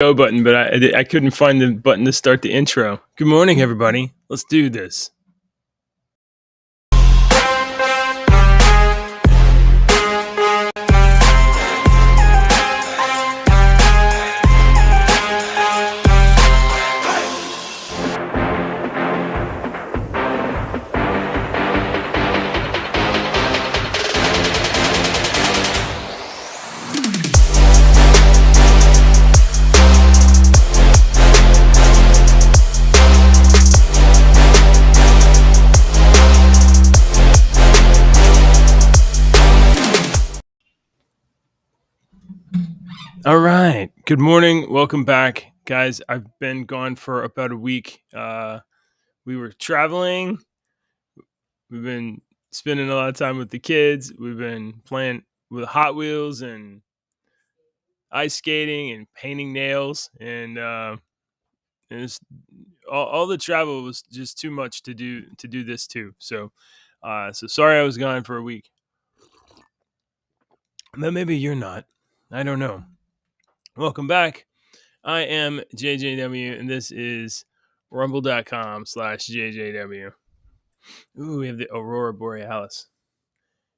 Go button, but I couldn't find the button to start the intro. Good morning, everybody. Let's do this. All right. Good morning. Welcome back, guys. I've been gone for about a week. We were traveling. We've been spending a lot of time with the kids. We've been playing with Hot Wheels and ice skating and painting nails. And it's, all the travel was just too much to do this too. So sorry I was gone for a week. But maybe you're not. I don't know. Welcome back. I am JJW, and this is rumble.com/JJW. Ooh, we have the Aurora Borealis.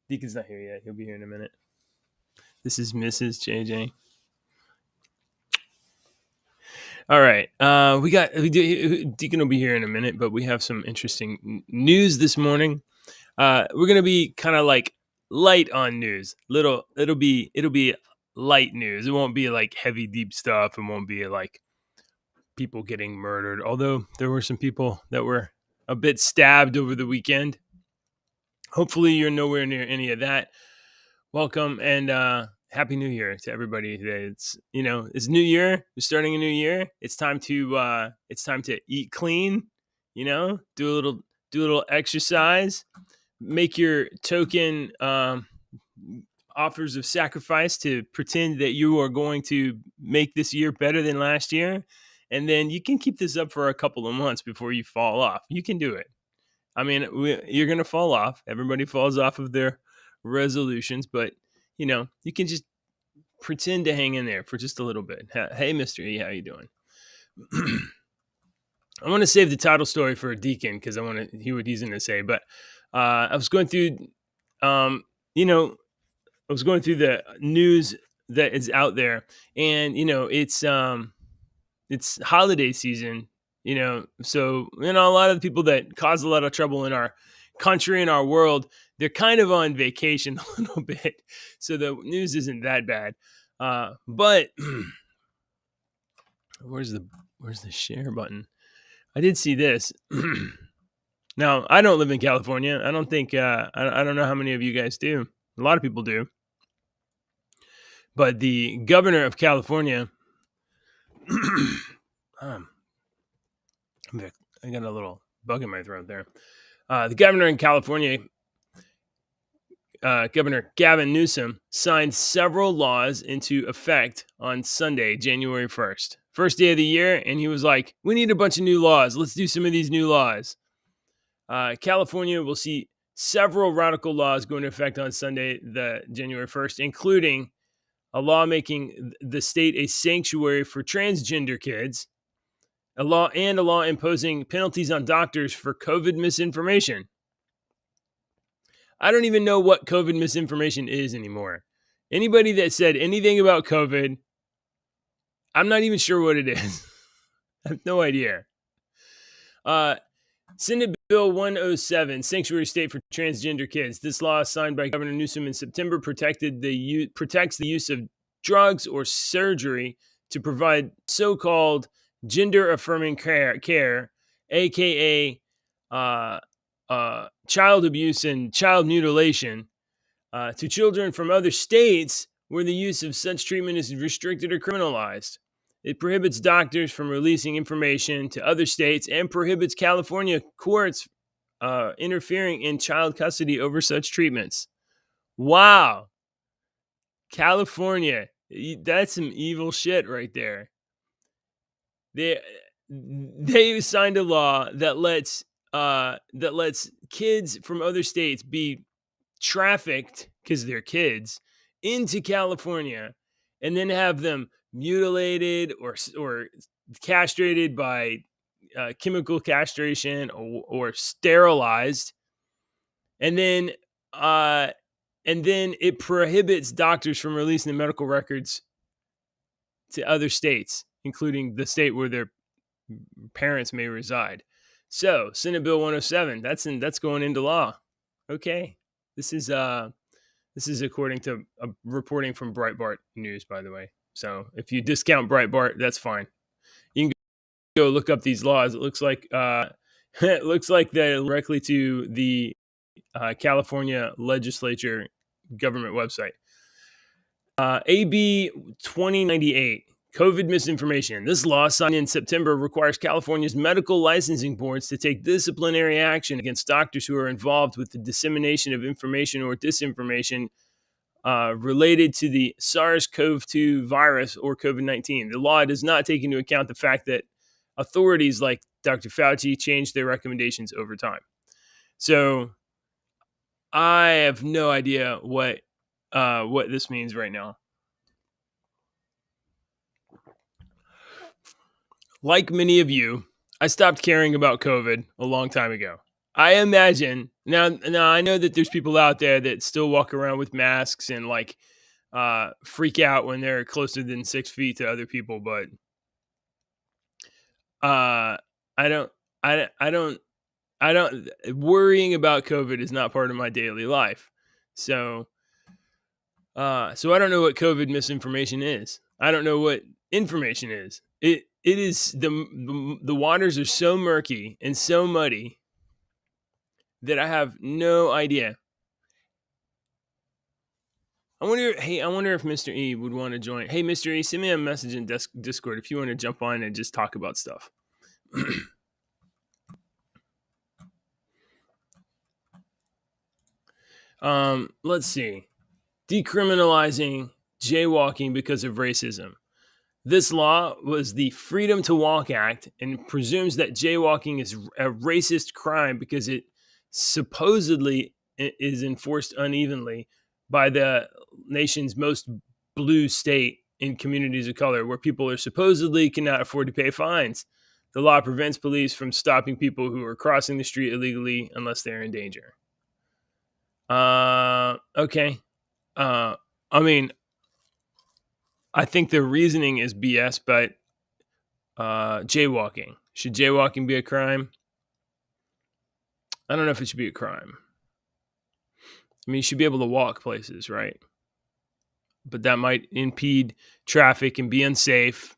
Deacon's not here yet. He'll be here in a minute. This is Mrs. JJ. All right. Deacon will be here in a minute, but we have some interesting news this morning. We're going to be kind of like light on news. It'll be light news. It won't be like heavy, deep stuff. It won't be like people getting murdered, although there were some people that were a bit stabbed over the weekend. Hopefully you're nowhere near any of that. Welcome and happy new year to everybody today. It's New Year. We're starting a new year. It's time to eat clean, do a little exercise, make your token offers of sacrifice to pretend that you are going to make this year better than last year. And then you can keep this up for a couple of months before you fall off. You can do it. I mean, you're going to fall off. Everybody falls off of their resolutions, but you can just pretend to hang in there for just a little bit. Hey, Mr. E, how you doing? I want to save the title story for a Deacon because I want to hear what he's going to say. But I was going through, the news that is out there, and it's holiday season, so a lot of the people that cause a lot of trouble in our country and our world, they're kind of on vacation a little bit, so the news isn't that bad. But where's the share button? I did see this. Now, I don't live in California. I don't think I don't know how many of you guys do. A lot of people do. But the governor of California, I got a little bug in my throat there. The governor in California, Governor Gavin Newsom, signed several laws into effect on Sunday, January 1st. First day of the year, and he was like, we need a bunch of new laws. Let's do some of these new laws. California will see several radical laws go into effect on Sunday, the January 1st, including a law making the state a sanctuary for transgender kids, a law imposing penalties on doctors for COVID misinformation. I don't even know what COVID misinformation is anymore. Anybody that said anything about COVID, I'm not even sure what it is. I have no idea. Senate Bill 107, Sanctuary State for Transgender Kids. This law, signed by Governor Newsom in September, protects the use of drugs or surgery to provide so-called gender-affirming care, aka child abuse and child mutilation, to children from other states where the use of such treatment is restricted or criminalized. It prohibits doctors from releasing information to other states and prohibits California courts interfering in child custody over such treatments. Wow. California, that's some evil shit right there. They signed a law that lets kids from other states be trafficked, because they're kids, into California, and then have them mutilated or castrated by chemical castration or sterilized, and then uh, it prohibits doctors from releasing the medical records to other states, including the state where their parents may reside. So Senate Bill 107, that's going into law. Okay, this is according to a reporting from Breitbart News, by the way. So if you discount Breitbart, that's fine. You can go look up these laws. It looks like it looks like they're directly to the California legislature government website. AB 2098, COVID misinformation. This law, signed in September, requires California's medical licensing boards to take disciplinary action against doctors who are involved with the dissemination of information or disinformation related to the SARS-CoV-2 virus or COVID-19. The law does not take into account the fact that authorities like Dr. Fauci changed their recommendations over time. So I have no idea what this means right now. Like many of you, I stopped caring about COVID a long time ago. I imagine now I know that there's people out there that still walk around with masks and like freak out when they're closer than 6 feet to other people, but I don't I don't worrying about COVID is not part of my daily life. So so I don't know what COVID misinformation is. I don't know what information is. It is the waters are so murky and so muddy that I have no idea. I wonder if Mr. E would want to join. Hey, Mr. E, send me a message in Discord if you want to jump on and just talk about stuff. Let's see. Decriminalizing jaywalking because of racism. This law was the Freedom to Walk Act and presumes that jaywalking is a racist crime because it supposedly is enforced unevenly by the nation's most blue state in communities of color, where people are supposedly cannot afford to pay fines. The law prevents police from stopping people who are crossing the street illegally unless they're in danger. Okay. I mean, I think the reasoning is BS, but jaywalking. Should jaywalking be a crime? I don't know if it should be a crime. I mean, you should be able to walk places, right? But that might impede traffic and be unsafe.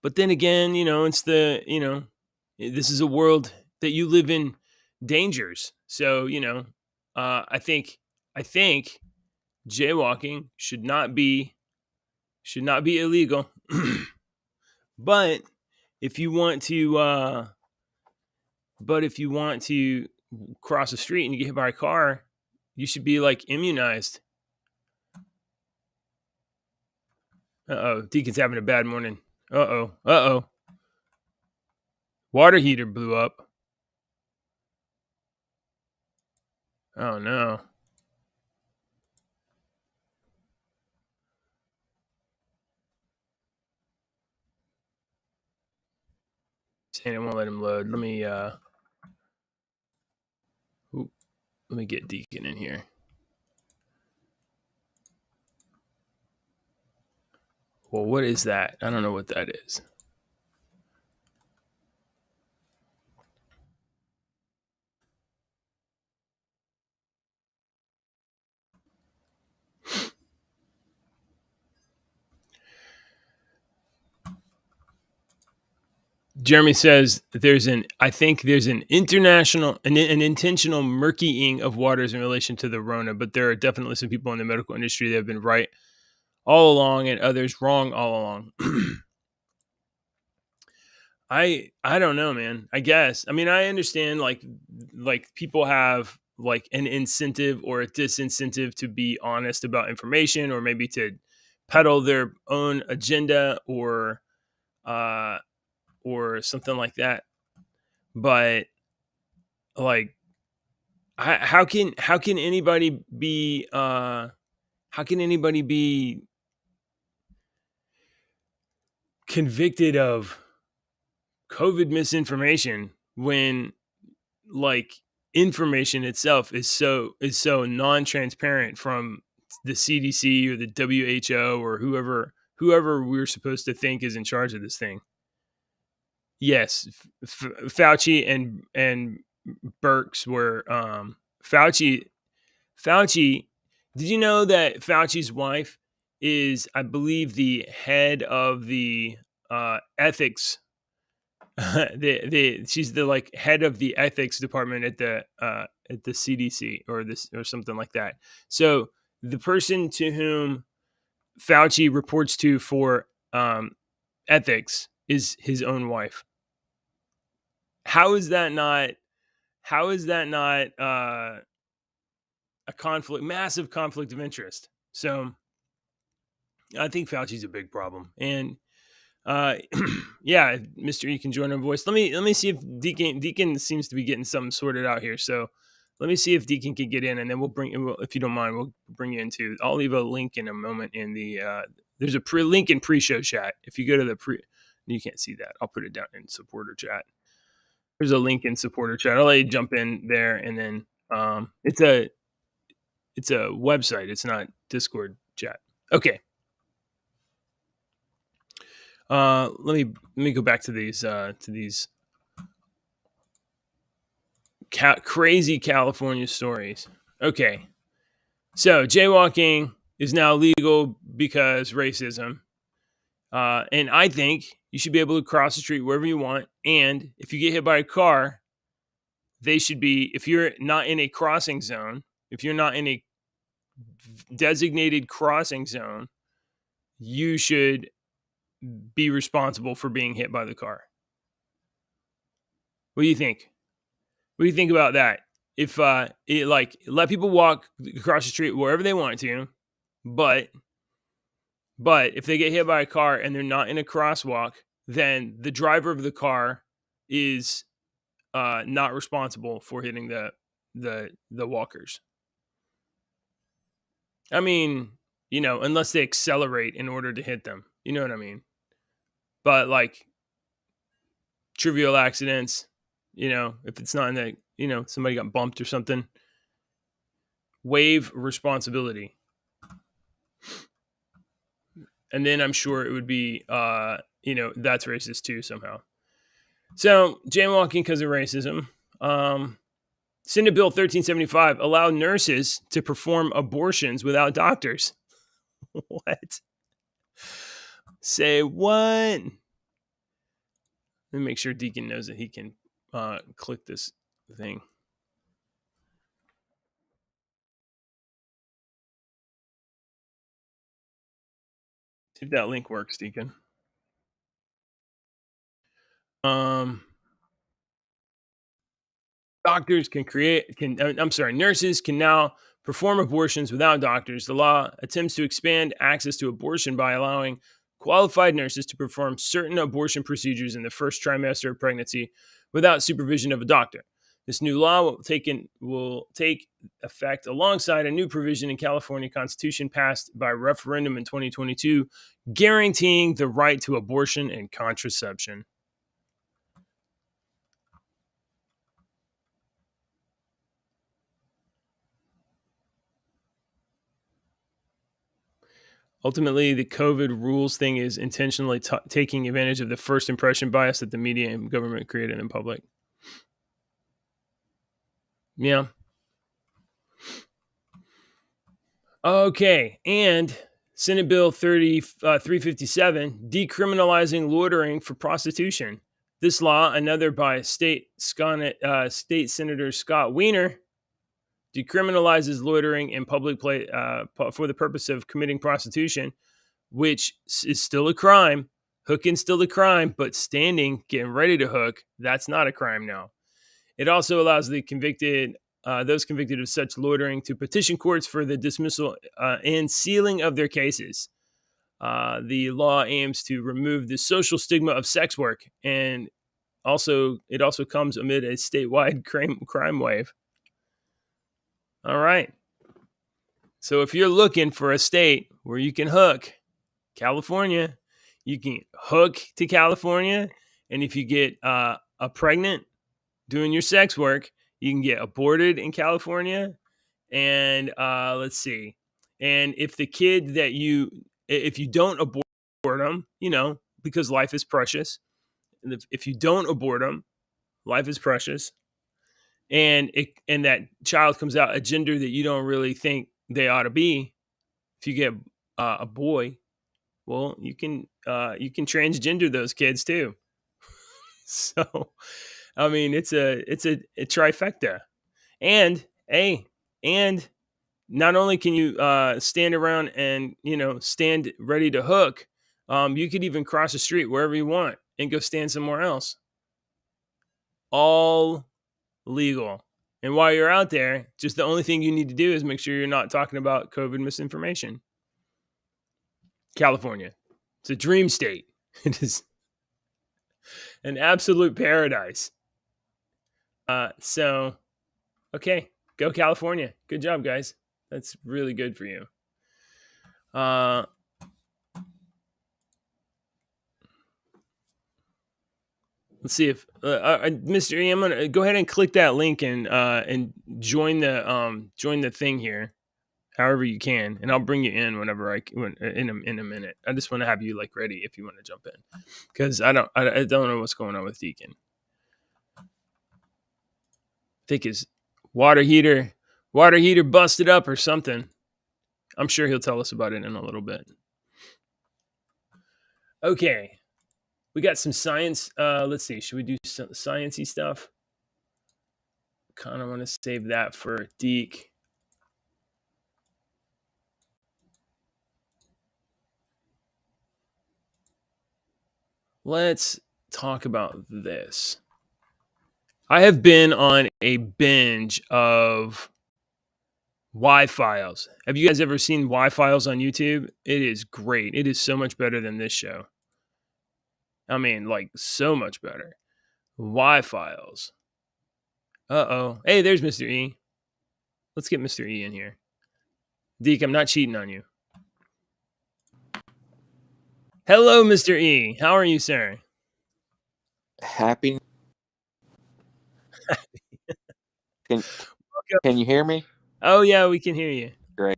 But then again, it's this is a world that you live in dangers. So, I think jaywalking should not be illegal. But if you want to cross the street and you get hit by a car, you should be like immunized. Deacon's having a bad morning. Water heater blew up. Oh no. Saying it won't let him load. Let me get Deacon in here. Well, what is that? I don't know what that is. Jeremy says I think there's an intentional murkying of waters in relation to the Rona, but there are definitely some people in the medical industry that have been right all along and others wrong all along. I don't know, man. I guess. I mean, I understand like people have like an incentive or a disincentive to be honest about information, or maybe to peddle their own agenda or something like that. But like, how can anybody be convicted of COVID misinformation when, like, information itself is so non-transparent from the CDC or the WHO or whoever we're supposed to think is in charge of this thing. Yes, Fauci and Burks were Fauci. Did you know that Fauci's wife is, I believe, the head of the ethics? She's the, like, head of the ethics department at the CDC or this or something like that. So the person to whom Fauci reports to for ethics is his own wife. How is that not? How is that not a massive conflict of interest? So I think Fauci's a big problem, and uh, yeah, Mister, you can join our voice. Let me see if Deacon seems to be getting something sorted out here. So let me see if Deacon can get in, and then if you don't mind, we'll bring you into. I'll leave a link in a moment in the. There's a link in pre-show chat. If you go to the you can't see that. I'll put it down in supporter chat. There's a link in supporter chat. I'll let you jump in there, and then it's a website. It's not Discord chat. Okay. Let me go back to these crazy California stories. Okay. So jaywalking is now legal because racism. And I think you should be able to cross the street wherever you want. And if you get hit by a car, they should be, if you're not in a crossing zone, if you're not in a designated crossing zone, you should be responsible for being hit by the car. What do you think? What do you think about that? If let people walk across the street wherever they want to, but if they get hit by a car and they're not in a crosswalk, then the driver of the car is not responsible for hitting the walkers. I mean, unless they accelerate in order to hit them. You know what I mean? But, like, trivial accidents, if it's not in the, somebody got bumped or something, waive responsibility. And then I'm sure it would be, that's racist too somehow. So jaywalking because of racism. Senate Bill 1375 allowed nurses to perform abortions without doctors. What? Say what? Let me make sure Deacon knows that he can click this thing. See if that link works, Deacon. Nurses can now perform abortions without doctors. The law attempts to expand access to abortion by allowing qualified nurses to perform certain abortion procedures in the first trimester of pregnancy without supervision of a doctor. This new law will take effect alongside a new provision in California Constitution passed by referendum in 2022, guaranteeing the right to abortion and contraception. Ultimately, the COVID rules thing is intentionally taking advantage of the first impression bias that the media and government created in public. Yeah. Okay. And Senate Bill 357, decriminalizing loitering for prostitution. This law, another by State Senator Scott Wiener, decriminalizes loitering in public place for the purpose of committing prostitution, which is still a crime. Hooking's still a crime, but standing, getting ready to hook, that's not a crime now. It also allows those convicted of such loitering to petition courts for the dismissal and sealing of their cases. The law aims to remove the social stigma of sex work, and it also comes amid a statewide crime wave. All right. So if you're looking for a state where you can hook, California, you can hook to California, and if you get a pregnant doing your sex work, you can get aborted in California. And let's see, and if the kid that if you don't abort them, because life is precious, and if you don't abort them, life is precious, and that child comes out a gender that you don't really think they ought to be, if you get a boy, well, you can transgender those kids too. So, I mean, it's a trifecta. And hey, and not only can you stand around and stand ready to hook, you could even cross the street wherever you want and go stand somewhere else. All legal. And while you're out there, just the only thing you need to do is make sure you're not talking about COVID misinformation. California, it's a dream state. It is an absolute paradise. So, okay, go California. Good job, guys. That's really good for you. Let's see if Mr. E, I'm gonna go ahead and click that link and join the thing here, however you can, and I'll bring you in whenever in a minute. I just want to have you like ready if you want to jump in, because I don't know what's going on with Deacon. I think his water heater busted up or something. I'm sure he'll tell us about it in a little bit. Okay, we got some science. Let's see, should we do some sciencey stuff? Kind of want to save that for Deke. Let's talk about this. I have been on a binge of Y-Files. Have you guys ever seen Y-Files on YouTube? It is great. It is so much better than this show. I mean, like, so much better. Y-Files. Uh-oh. Hey, there's Mr. E. Let's get Mr. E in here. Deke, I'm not cheating on you. Hello, Mr. E. How are you, sir? Happy. Can you hear me? Oh, yeah, we can hear you. Great.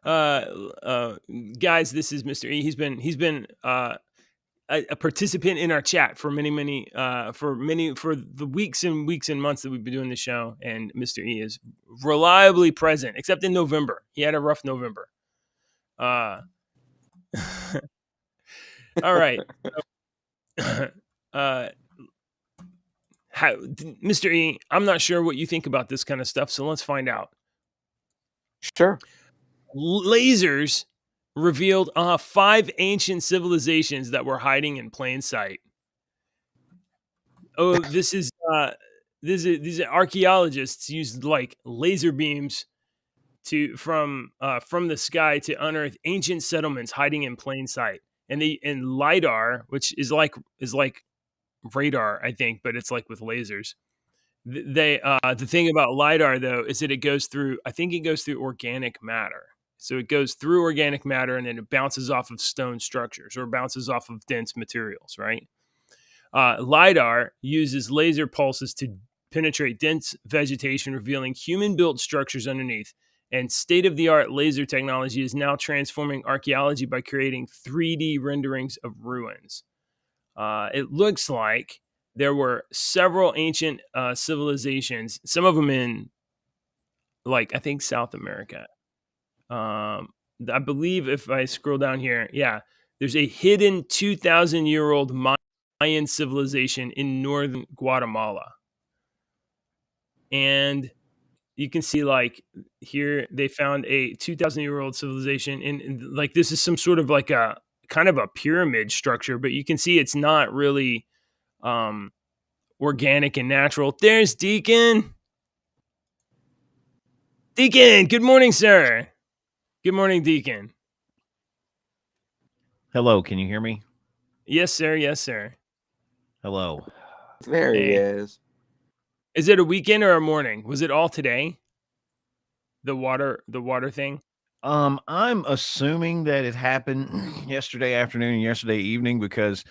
Guys, this is Mr. E. He's been a participant in our chat for many for the weeks and months that we've been doing the show, and Mr. E is reliably present, except in November. He had a rough November. All right. Mr. E, I'm not sure what you think about this kind of stuff, so let's find out. Sure. Lasers revealed 5 ancient civilizations that were hiding in plain sight. Oh, these archaeologists used like laser beams from the sky to unearth ancient settlements hiding in plain sight. And lidar, which is like radar, I think, but it's like with lasers. The thing about lidar though is that it goes through organic matter. So it goes through organic matter and then it bounces off of stone structures or bounces off of dense materials, right? LiDAR uses laser pulses to penetrate dense vegetation, revealing human-built structures underneath. And state-of-the-art laser technology is now transforming archaeology by creating 3D renderings of ruins. It looks like there were several ancient civilizations, some of them in, like, I think South America. I believe if I scroll down here, yeah, there's a hidden 2,000-year-old Mayan civilization in northern Guatemala. And you can see, like, here they found a 2,000-year-old civilization in like, this is some sort of like a kind of a pyramid structure, but you can see it's not really organic and natural. There's Deacon. Deacon, good morning, sir. Good morning, Deacon. Hello, can you hear me? Yes, sir. Yes, sir. Hello. There he is. Is it a weekend or a morning? Was it all today? The water thing? I'm assuming that it happened yesterday afternoon and yesterday evening because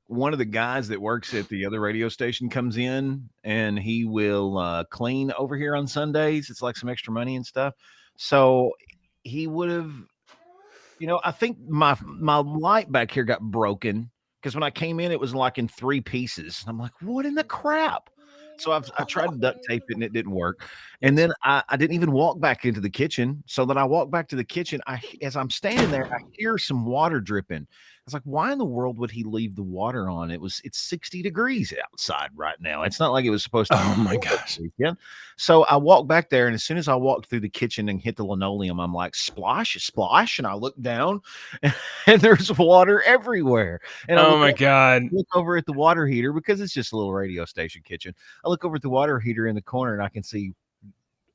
one of the guys that works at the other radio station comes in and he will clean over here on Sundays. It's like some extra money and stuff. So he would have, I think my light back here got broken because when I came in, it was like in three pieces. I'm like, what in the crap? So I tried to duct tape it and it didn't work. And then I didn't even walk back into the kitchen. So then I walked back to the kitchen. As I'm standing there, I hear some water dripping. I was like, why in the world would he leave the water on? It's 60 degrees outside right now. It's not like it was supposed to be. Oh my gosh. Yeah. So I walked back there, and as soon as I walked through the kitchen and hit the linoleum, I'm like, splash, splash. And I look down and there's water everywhere. And Oh my God. look over at the water heater because it's just a little radio station kitchen. I look over at the water heater in the corner and I can see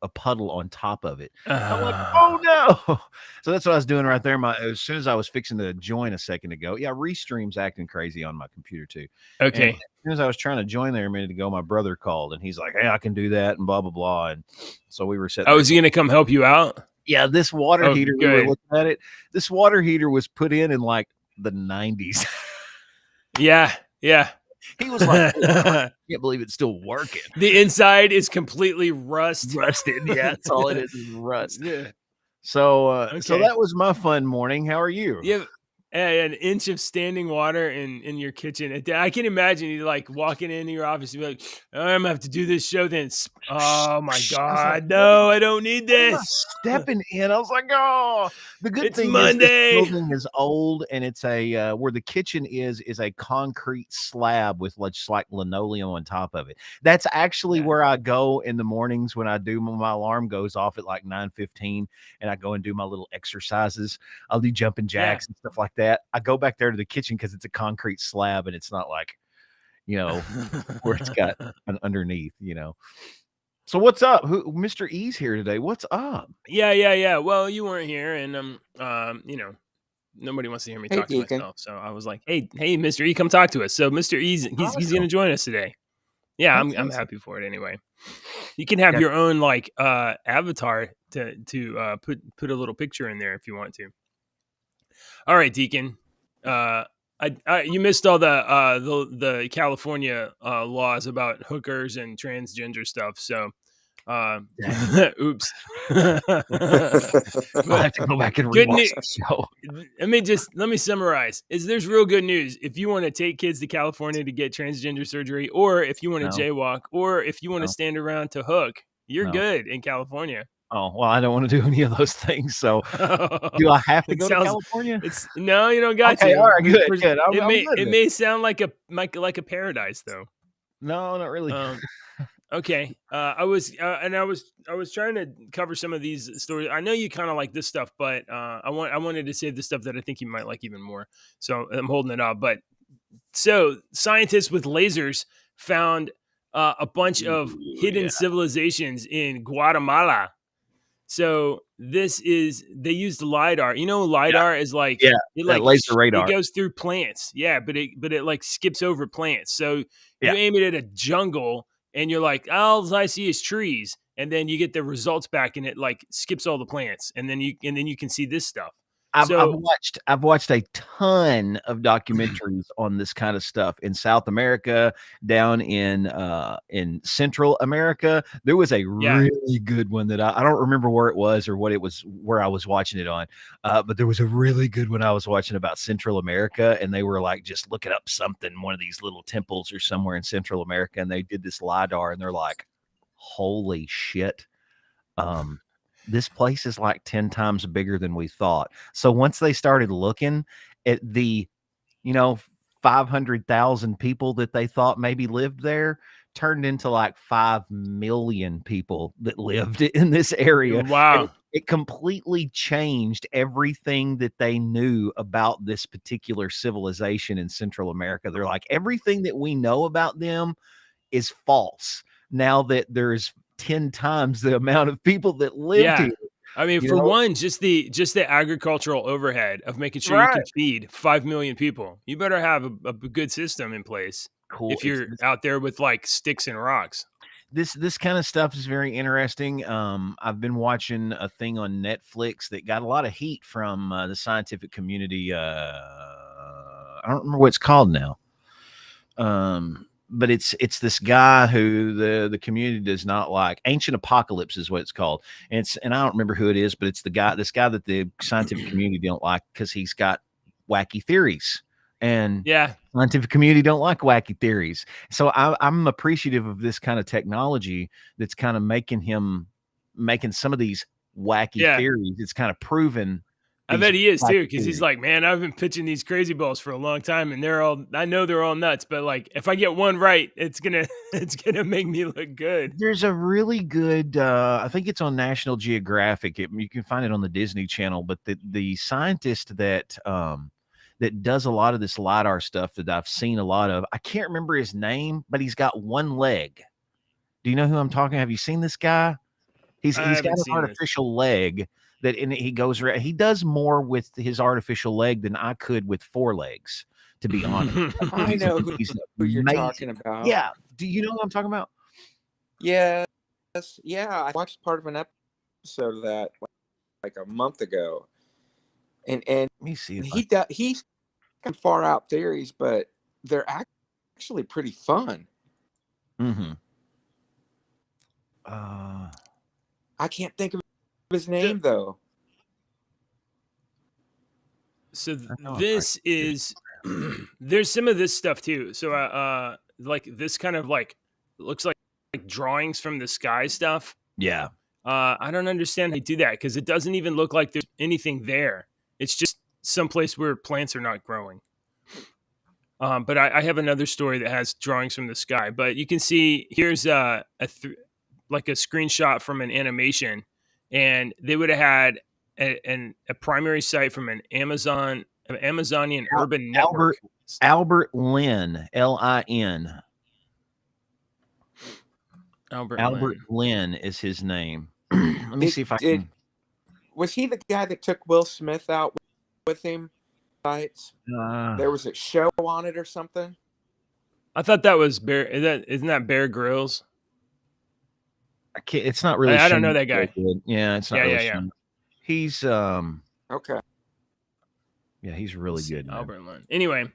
a puddle on top of it. I'm like, oh no. So that's what I was doing right there. As soon as I was fixing to join a second ago. Yeah, Restream's acting crazy on my computer too. Okay. And as soon as I was trying to join there a minute ago, my brother called and he's like, hey, I can do that and blah blah blah. And so we were sitting. Oh, is he gonna come help you out? Yeah, this water heater, we were good. looking at it. This water heater was put in like the 90s. Yeah. He was like, I can't believe it's still working. The inside is completely rusted. Yeah, that's all it is rust. Yeah. So so Okay. that was my fun morning. How are you? You have an inch of standing water in your kitchen. I can imagine you like walking into your office and be like, I'm gonna have to do this show then. Oh my God, no, I don't need What am I this. stepping in. I was like, oh, the good It's thing Monday. is this building is old and it's a where the kitchen is a concrete slab with just like linoleum on top of it. That's actually where I go in the mornings when I do my alarm goes off at like 9:15 and I go and do my little exercises. I'll do jumping jacks and stuff like that. I go back there to the kitchen because it's a concrete slab and it's not like, where it's got an underneath, So what's up? Mr. E's here today. What's up? Yeah. Well, you weren't here, and nobody wants to hear me talk to Deacon. myself. So I was like, hey, Mr. E, come talk to us. So Mr. E's he's Awesome. gonna join us today. Yeah, That's I'm awesome. happy for it anyway. You can have your own like avatar to put a little picture in there if you want to. All right, Deacon. You missed all the California laws about hookers and transgender stuff. So, oops. I'll have to go back and rewatch the show. Let me summarize. There's real good news. If you want to take kids to California to get transgender surgery, or if you want to jaywalk, or if you want to stand around to hook, you're good in California. Oh, well, I don't want to do any of those things. So do I have to go to California? No, you don't got to. All right, good. It may sound like a paradise though. No, not really. Okay. I was trying to cover some of these stories. I know you kind of like this stuff, but I wanted to save the stuff that I think you might like even more. So I'm holding it up. But so scientists with lasers found a bunch of hidden civilizations in Guatemala. So they used LiDAR. LiDAR is like laser radar. It goes through plants. Yeah, but it like skips over plants. So you aim it at a jungle and you're like, all I see is trees. And then you get the results back and it like skips all the plants. And then you can see this stuff. I've watched a ton of documentaries on this kind of stuff in South America, down in Central America. There was a really good one that I don't remember where it was or what it was, where I was watching it on. But there was a really good one I was watching about Central America, and they were like just looking up something, one of these little temples or somewhere in Central America, and they did this LiDAR, and they're like, holy shit. This place is like 10 times bigger than we thought. So once they started looking at the, 500,000 people that they thought maybe lived there, turned into like 5 million people that lived in this area. Wow. And it completely changed everything that they knew about this particular civilization in Central America. They're like, everything that we know about them is false now that there's 10 times the amount of people that lived here. I mean, one, just the agricultural overhead of making sure you can feed 5 million people. You better have a good system in place. Cool. If you're out there with like sticks and rocks. this kind of stuff is very interesting. I've been watching a thing on Netflix that got a lot of heat from the scientific community. I don't remember what it's called now. But it's this guy who the community does not like. Ancient Apocalypse is what it's called. And I don't remember who it is, but it's this guy that the scientific community don't like because he's got wacky theories. And Yeah. scientific community don't like wacky theories. So I'm appreciative of this kind of technology that's kind of making some of these wacky theories. It's kind of proven. I bet he is too, because he's like, man, I've been pitching these crazy balls for a long time, and I know they're all nuts, but like, if I get one right, it's gonna make me look good. There's a really good, I think it's on National Geographic. You can find it on the Disney Channel, but the scientist that does a lot of this LiDAR stuff that I've seen a lot of, I can't remember his name, but he's got one leg. Do you know who I'm talking? Have you seen this guy? He's got an artificial leg he goes around. He does more with his artificial leg than I could with 4 legs, to be honest. I know who you're talking about. Yeah. Do you know what I'm talking about? Yes. Yeah. I watched part of an episode of that like a month ago. And let me see. He's got far out theories, but they're actually pretty fun. Mm-hmm. I can't think of his name though. So this is there's some of this stuff too. So like this kind of like looks like drawings from the sky stuff. Yeah. I don't understand how they do that, because it doesn't even look like there's anything there. It's just someplace where plants are not growing. But I have another story that has drawings from the sky. But you can see here's like a screenshot from an animation, and they would have had a primary site from an Amazonian urban network. Albert Lin, Lin. Albert Lin is his name. Let me see if I can. Was he the guy that took Will Smith out with him? There was a show on it or something. I thought that was isn't that Bear Grylls? It's not really. I don't know that guy. Yeah, it's not really. Yeah. He's okay. Yeah, he's really good. Albert Lin. Anyway,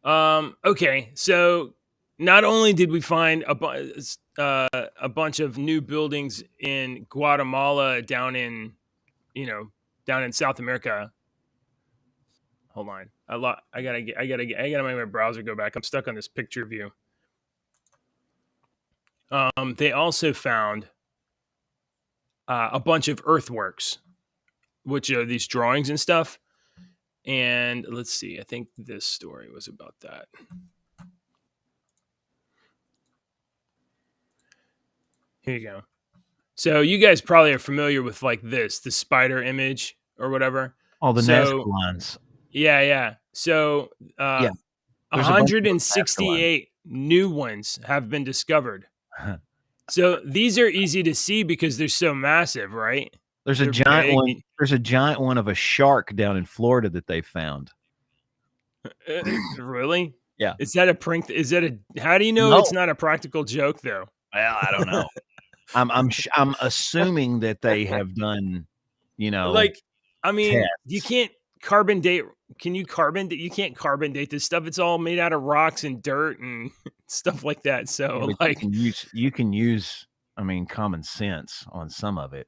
okay, so not only did we find a bunch of new buildings in Guatemala down in South America. Hold on, I gotta make my browser go back. I'm stuck on this picture view. They also found a bunch of earthworks, which are these drawings and stuff. And let's see, I think this story was about that. Here you go. So you guys probably are familiar with like the spider image or whatever. All the Nazca lines. Yeah. So 168 new ones have been discovered. So these are easy to see because they're so massive, right? There's a giant one. There's a giant one of a shark down in Florida that they found. Really? Yeah. Is that a prank? How do you know it's not a practical joke though? Well, I don't know. I'm assuming that they have done, like, I mean, tests. You can't carbon date. Can you carbon date? You can't carbon date this stuff. It's all made out of rocks and dirt and stuff like that. So like you can use, common sense on some of it.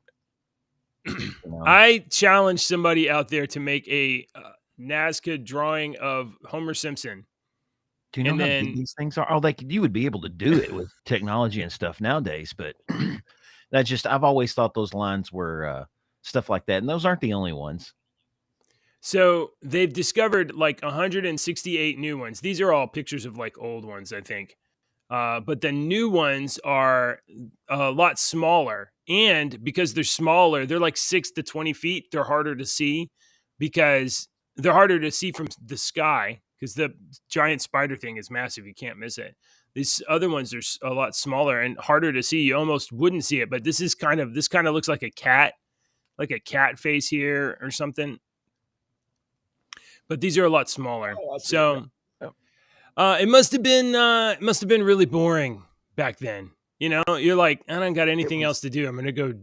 I challenge somebody out there to make a Nazca drawing of Homer Simpson. Do you know how big these things are? Oh, you would be able to do it with technology and stuff nowadays, but I've always thought those lines were stuff like that, and those aren't the only ones. So they've discovered like 168 new ones. These are all pictures of like old ones, I think. But the new ones are a lot smaller. And because they're smaller, they're like 6 to 20 feet. They're harder to see because they're harder to see from the sky because the giant spider thing is massive. You can't miss it. These other ones are a lot smaller and harder to see. You almost wouldn't see it. But this kind of looks like a cat face here or something. But these are a lot smaller. So it must have been really boring back then. You know, you're like, I don't got It anything was else to do. I'm gonna go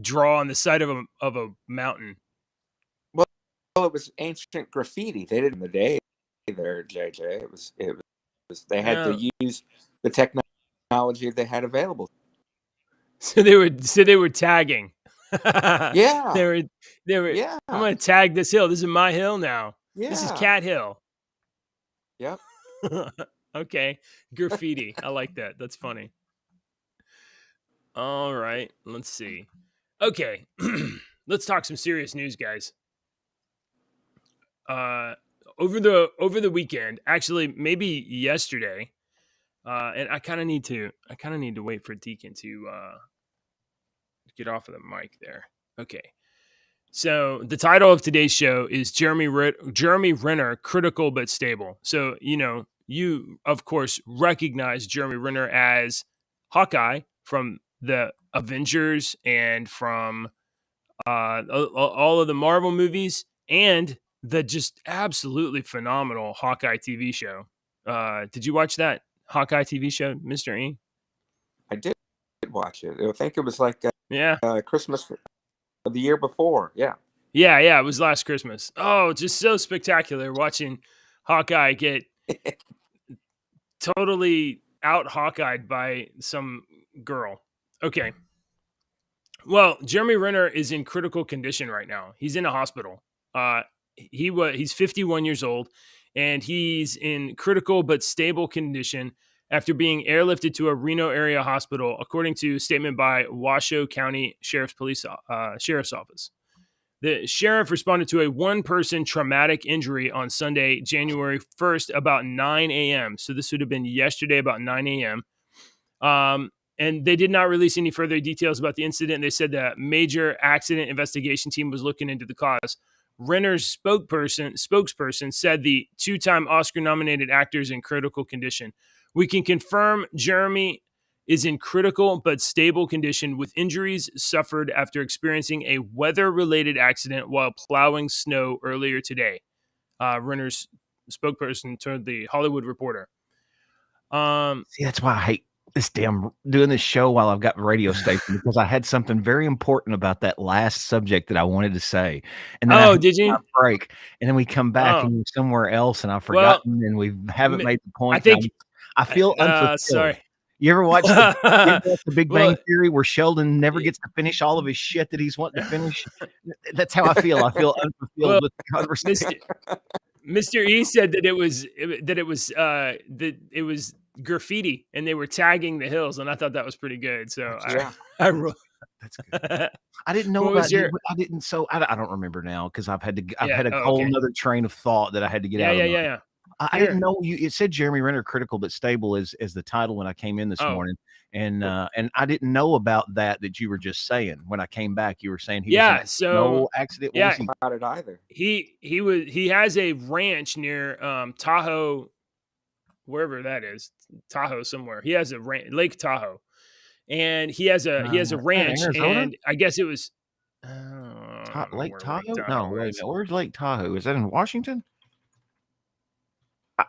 draw on the side of a mountain. well, it was ancient graffiti. They did in the day there, JJ. It was they had to Oh, use the technology they had available. so they were tagging. they Yeah, were they were. yeah, I'm gonna tag this hill. This is my hill now. This is yeah. Cat Hill. Yep. Okay, graffiti. I like that. That's funny. All right, let's see. Okay, let's talk some serious news, guys. Uh, over the weekend, actually, maybe yesterday. And I kind of need to wait for Deacon to get off of the mic there. Okay. So the title of today's show is Jeremy Renner, critical but stable. So you of course recognize Jeremy Renner as Hawkeye from the Avengers and from all of the Marvel movies and the just absolutely phenomenal Hawkeye TV show. Did you watch that Hawkeye TV show, Mr. E? I did watch it. I think it was like Yeah. Christmas of the year before. Yeah. Yeah, it was last Christmas. Oh, just so spectacular watching Hawkeye get totally out Hawkeyed by some girl. Okay. Well, Jeremy Renner is in critical condition right now. He's in a hospital. He's 51 years old, and he's in critical but stable condition after being airlifted to a Reno area hospital, according to a statement by Washoe County Sheriff's Office. The sheriff responded to a one-person traumatic injury on Sunday, January 1st, about 9 a.m. So this would have been yesterday about 9 a.m. And they did not release any further details about the incident. They said that major accident investigation team was looking into the cause. Renner's spokesperson said the two-time Oscar-nominated actor is in critical condition. We can confirm Jeremy is in critical but stable condition with injuries suffered after experiencing a weather-related accident while plowing snow earlier today. Renner's spokesperson told The Hollywood Reporter. See, that's why I hate this damn doing this show while I've got the radio station because I had something very important about that last subject that I wanted to say, and then I Did you? break, and then we come back Oh, and we're somewhere else, and I've well, forgotten, and we haven't made the I point. think. I feel unfulfilled. Sorry. You ever watch the Big Well, Bang Theory where Sheldon never gets to finish all of his shit that he's wanting to finish? That's how I feel. I feel unfulfilled with the conversation. Mr. E said that it was graffiti and they were tagging the hills, and I thought that was pretty good. So Yeah. That's good. I didn't know What was about I didn't. So I don't remember now because I've had Yeah, a oh, whole okay. another train of thought that I had to get out of. Yeah. I didn't know it said Jeremy Renner critical but stable as the title when I came in this Oh. morning. And I didn't know about that you were just saying. When I came back, you were saying he Yeah, was in so no accident. yeah, About it either. he has a ranch near Tahoe, wherever that is, Tahoe somewhere. He has a Lake Tahoe, and he has a ranch, Arizona? and I guess it was Lake Tahoe? Tahoe No, wait a is. minute. Where's Lake Tahoe? Is that in Washington?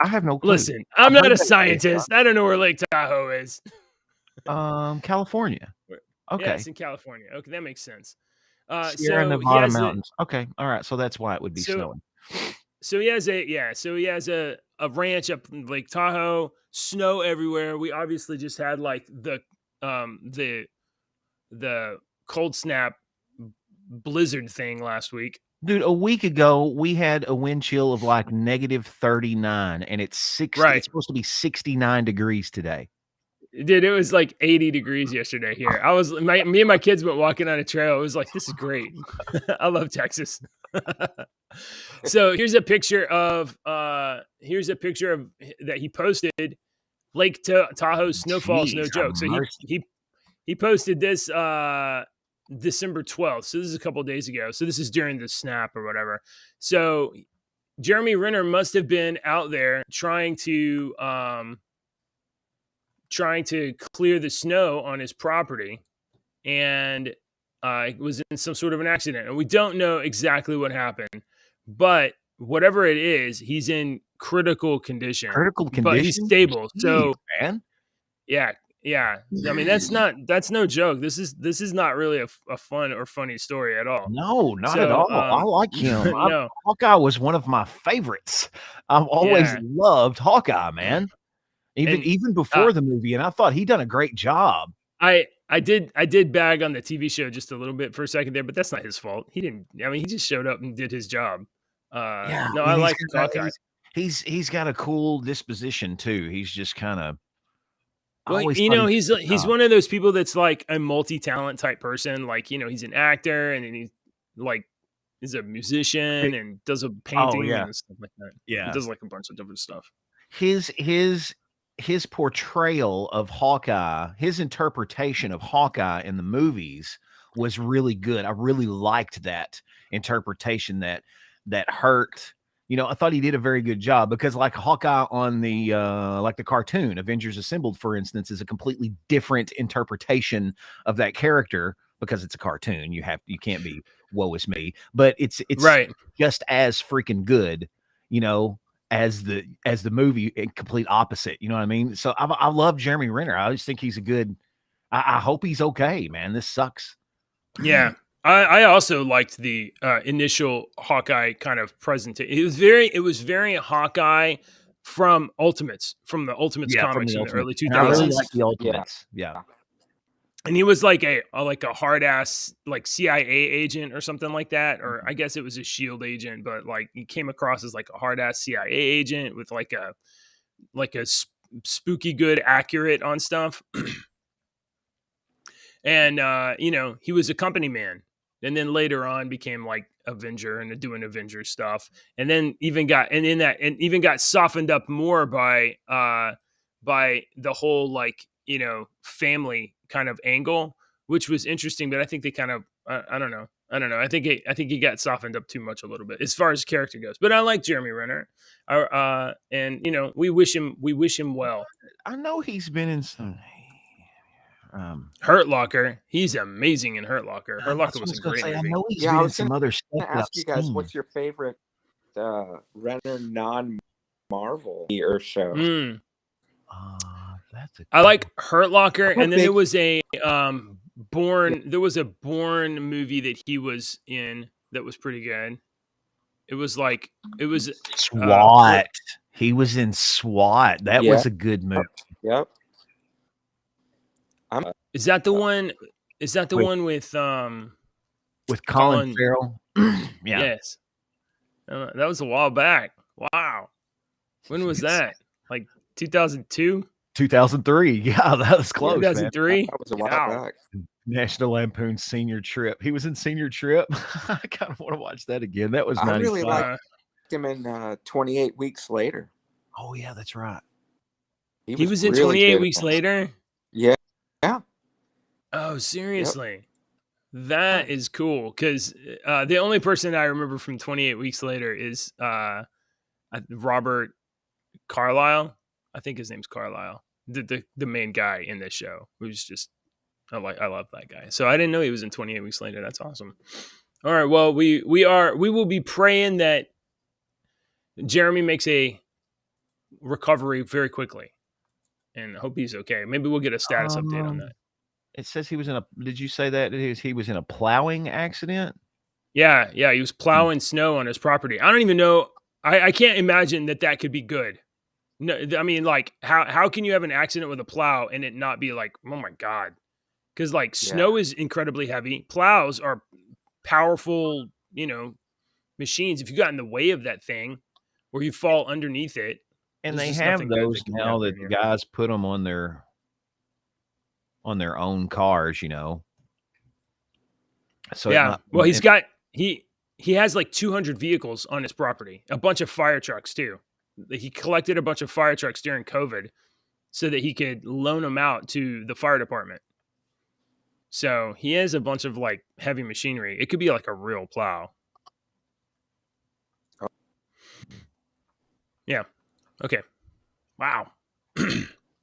I have no clue. Listen, I'm not a scientist. I don't know where Lake Tahoe is. California. Okay. Yeah, it's in California. Okay, that makes sense. Sierra So he Nevada has Mountains. Okay. All right. So that's why it would be snowing. So he has a ranch up in Lake Tahoe, snow everywhere. We obviously just had like the cold snap blizzard thing last week. Dude, a week ago we had a wind chill of like -39 and it's 60. Right. It's supposed to be 69 degrees today. Dude, it was like 80 degrees yesterday here. Me and my kids went walking on a trail. It was like, this is great. I love Texas. So here's a picture of that he posted. Lake Tahoe snowfall, Jeez, no joke. So he posted this December 12th. So this is a couple of days ago. So this is during the snap or whatever. So Jeremy Renner must have been out there trying to clear the snow on his property, and was in some sort of an accident. And we don't know exactly what happened, but whatever it is, he's in critical condition. Critical condition? But he's stable. Jeez, So, man. yeah. Yeah, I mean that's no joke. This is not really a fun or funny story at all. No, not at So, all. I like him. no, Hawkeye was one of my favorites. I've always yeah, loved Hawkeye, man. and Even uh, before the movie, and I thought he done a great job. I did bag on the TV show just a little bit for a second there, but that's not his fault. He didn't. I mean, he just showed up and did his job. Yeah, No, I and like Hawkeye. he's got a cool disposition too. He's just kind of. I Well, always thought he did a he's good job. one of those people that's like a multi-talent type person. Like, he's an actor and then he's like is a musician and does a Oh painting yeah, and stuff like that. He yeah. does like a bunch of different stuff. His his his portrayal of Hawkeye, his interpretation of Hawkeye in the movies was really good. I really liked that interpretation that hurt. I thought he did a very good job because like Hawkeye on the like the cartoon Avengers Assembled, for instance, is a completely different interpretation of that character because it's a cartoon. You can't be woe is me, but it's Right. just as freaking good, you know, as the movie, complete opposite. You know what I mean? So I love Jeremy Renner. I just think he's a good. I hope he's okay, man. This sucks. Yeah. I also liked the initial Hawkeye kind of presentation. It was very Hawkeye from the Ultimates Yeah, from comics the in the Ultimates, early and I really 2000s. like the Yeah. Ultimates. Yeah, And he was like a hard ass like CIA agent or something like that, or I guess it was a Shield agent, but like he came across as like a hard ass CIA agent with like a spooky good accurate on stuff. And he was a company man, and then later on became like Avenger and doing Avenger stuff, and then even got softened up more by the whole like family kind of angle, which was interesting. But I think they kind of I don't know. I think he got softened up too much a little bit as far as character goes. But I like Jeremy Renner, and we wish him well. I know he's been in some. Hurt Locker, he's amazing in Hurt Locker. Hurt That's Locker what I was was a gonna great say. I movie. know he's Yeah, been I in was some gonna other stuff that ask I've you guys, seen. what's your favorite Renner non-Marvel or show? Mm. That's a I good like one. Hurt Locker, I'm a and then big yeah, There was a Bourne movie that he was in that was pretty good. It was like it was SWAT. He was in SWAT. That yeah, was a good movie yep. I'm is that the one? Is that the with one with Colin Colin? Farrell. Yeah, Yes, that was a while back. Wow, when was it's that? Like 2002, 2003. Yeah, that was yeah, close, man. 2003. that was a while Wow. back. National Lampoon Senior Trip. He was in Senior Trip. I kind of want to watch that again. That was I really 95. liked Uh, him in 28 Weeks Later. Oh yeah, that's right. he was in really 28 good Weeks in that. Later. Yeah, yeah, Oh, yep. seriously? That is cool because the only person I remember from 28 Weeks Later is Robert Carlyle. I think his name's Carlyle, the main guy in this show, who's just I love that guy. So I didn't know he was in 28 Weeks Later. That's awesome. All right, well we will be praying that Jeremy makes a recovery very quickly, and hope he's okay. Maybe we'll get a status update on that. It says he was in a. Did you say that he was in a plowing accident? Yeah, he was plowing snow on his property. I don't even know. I can't imagine that could be good. No, I mean, like, how can you have an accident with a plow and it not be like, oh my god? Because like Yeah. snow is incredibly heavy. Plows are powerful, machines. If you got in the way of that thing, or you fall underneath it, And there's they just have nothing good those that can now happen that the here. guys put them on their own cars. So it Yeah. might, Well, he has like 200 vehicles on his property, a bunch of fire trucks too. He collected a bunch of fire trucks during COVID so that he could loan them out to the fire department. So he has a bunch of like heavy machinery. It could be like a real plow. Yeah. Okay. Wow.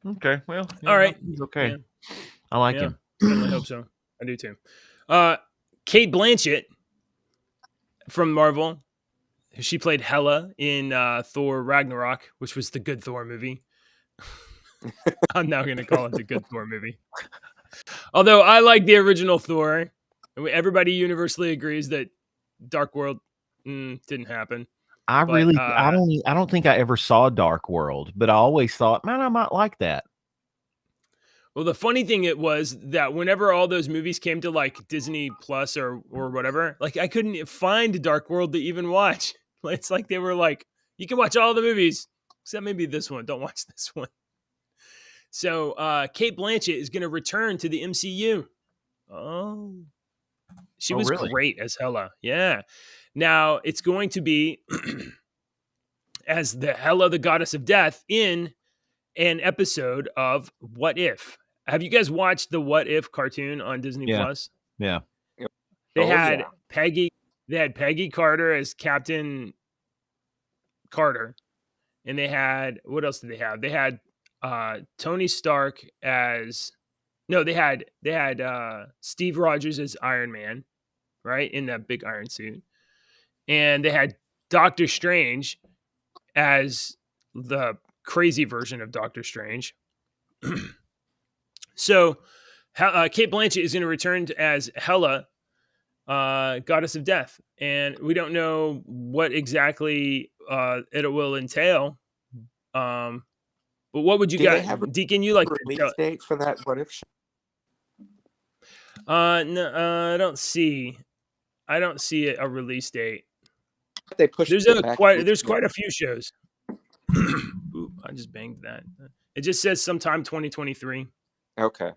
okay. Well, All right. he's okay. Yeah. I like Yeah. him. Certainly hope so. I do too. Kate Blanchett from Marvel. She played Hela in Thor Ragnarok, which was the good Thor movie. I'm now going to call it the good Thor movie. Although I like the original Thor. Everybody universally agrees that Dark World didn't happen. I But really, I don't think I ever saw Dark World, but I always thought, man, I might like that. well, the funny thing it was that whenever all those movies came to like Disney Plus or whatever, like I couldn't find Dark World to even watch. It's like they were like, you can watch all the movies except maybe this one. Don't watch this one. So Kate Blanchett is going to return to the MCU. Oh, she was really? great as Hela. Yeah. Now it's going to be as the Hela, the goddess of death, in an episode of What If. Have you guys watched the What If cartoon on Disney Yeah. Plus? Yeah. They had Peggy. They had Peggy Carter as Captain Carter, and they had what else did they have? They had Tony Stark as no. They had Steve Rogers as Iron Man, right, in that big iron suit, and they had Doctor Strange as the crazy version of Doctor Strange. So Kate Blanchett is going to return as Hela, goddess of death, and we don't know what exactly it will entail. But what would you guys, Deacon? You like release date for that What If show? No, I don't see a release date. They pushed there's quite a few shows. Ooh, I just banged that. It just says sometime 2023. Okay.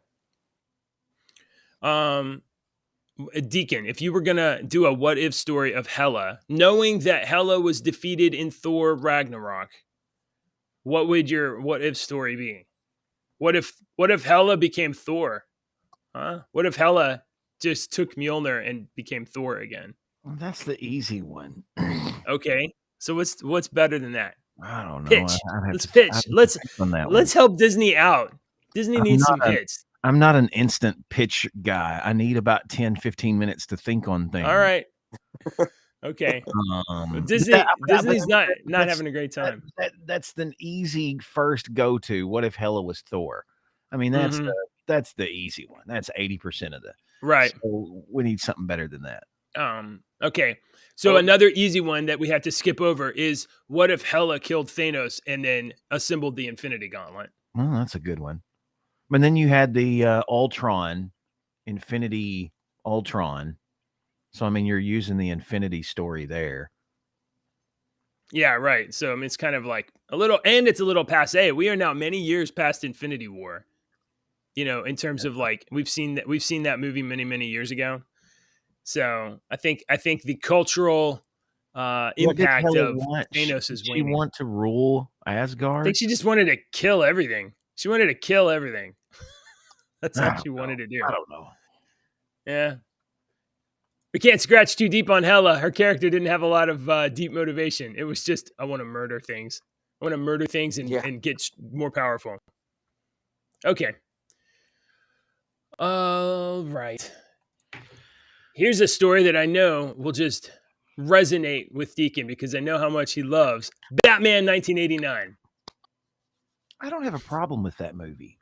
Deacon, if you were gonna do a what if story of Hela, knowing that Hela was defeated in Thor Ragnarok, what would your what if story be? What if Hela became Thor? Huh? What if Hela just took Mjolnir and became Thor again? Well, that's the easy one. Okay. So what's better than that? I don't know. Pitch. Let's pitch. Let's help Disney out. Disney needs some hits. I'm not an instant pitch guy. I need about 10, 15 minutes to think on things. All right. Okay. Disney's not having a great time. That's the easy first go to. What if Hela was Thor? I mean, that's the easy one. That's 80% of the right. So we need something better than that. Okay. So another easy one that we have to skip over is what if Hela killed Thanos and then assembled the Infinity Gauntlet? Well, that's a good one. And then you had the Ultron, Infinity Ultron. So, I mean, you're using the Infinity story there. Yeah, right. So, I mean, it's kind of like it's a little passe. We are now many years past Infinity War, in terms of like, we've seen that movie many, many years ago. So I think the cultural impact of Thanos is waning. She want to rule Asgard? I think she just wanted to kill everything. She wanted to kill everything. That's all she wanted to do. I don't know. Yeah. We can't scratch too deep on Hela. Her character didn't have a lot of deep motivation. It was just, I want to murder things. I want to murder things and get more powerful. Okay. All right. Here's a story that I know will just resonate with Deacon because I know how much he loves Batman 1989. I don't have a problem with that movie.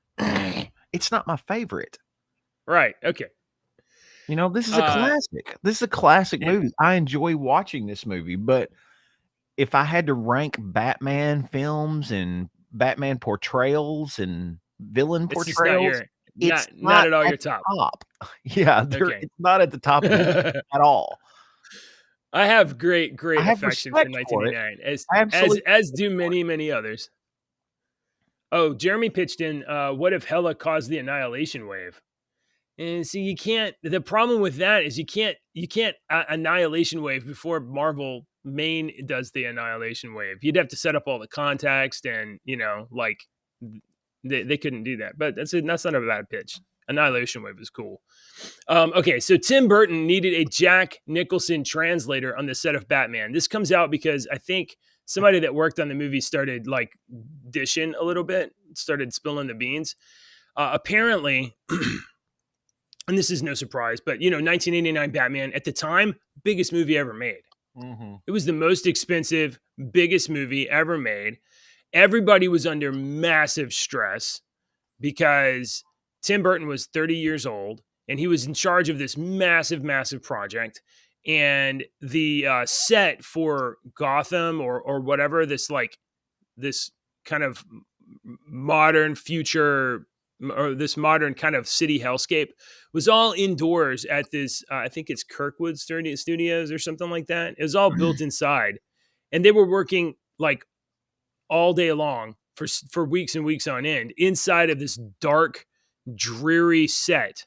It's not my favorite. Right. Okay. This is a classic. This is a classic movie. I enjoy watching this movie, but if I had to rank Batman films and Batman portrayals and villain portrayals, it's not at all your top. Yeah, it's not at the top of it at all. I have great affection for 1989, as do many, many others. Oh, Jeremy pitched in, what if Hela caused the annihilation wave? And see, you can't. The problem with that is you can't annihilation wave before Marvel main does the annihilation wave. You'd have to set up all the context, and like they couldn't do that. But that's not a bad pitch. Annihilation wave is cool. Okay, so Tim Burton needed a Jack Nicholson translator on the set of Batman. This comes out because I think somebody that worked on the movie started like dishing a little bit, started spilling the beans. Apparently. And this is no surprise, but 1989 Batman at the time, biggest movie ever made. Mm-hmm. It was the most expensive, biggest movie ever made. everybody was under massive stress because Tim Burton was 30 years old and he was in charge of this massive, massive project. And the set for Gotham or whatever, this kind of modern future or this modern kind of city hellscape was all indoors at this, I think it's Kirkwood Studios or something like that. It was all built inside. And they were working like all day long for weeks and weeks on end inside of this dark, dreary set.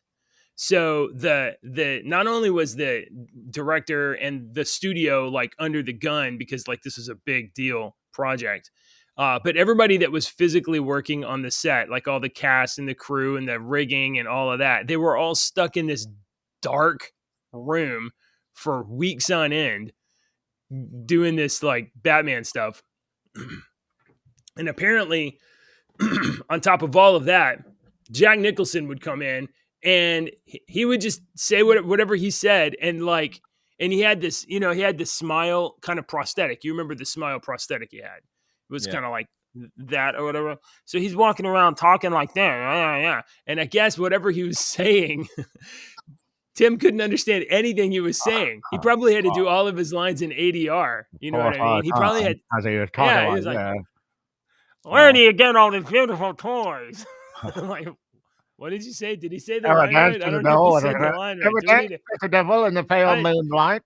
So the not only was the director and the studio like under the gun because like this was a big deal project, but everybody that was physically working on the set, like all the cast and the crew and the rigging and all of that, they were all stuck in this dark room for weeks on end doing this like Batman stuff. And apparently, on top of all of that, Jack Nicholson would come in and he would just say whatever he said. And like, and he had this, he had this smile kind of prosthetic. You remember the smile prosthetic he had? It was kind of like that or whatever. So he's walking around talking like that. Yeah. And I guess whatever he was saying, Tim couldn't understand anything he was saying. He probably had to do all of his lines in ADR. You know what I mean? He probably had, as he was talking he was like, where do you get all these beautiful toys? Like, what did you say? Did he say the line right? I don't know if he said the line right. It's the devil in the pale moonlight.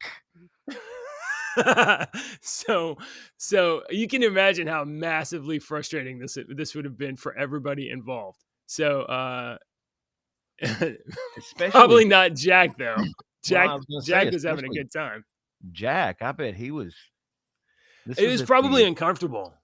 So you can imagine how massively frustrating this would have been for everybody involved. So probably not Jack though. Jack was having a good time. Jack, I bet he was. It was probably uncomfortable.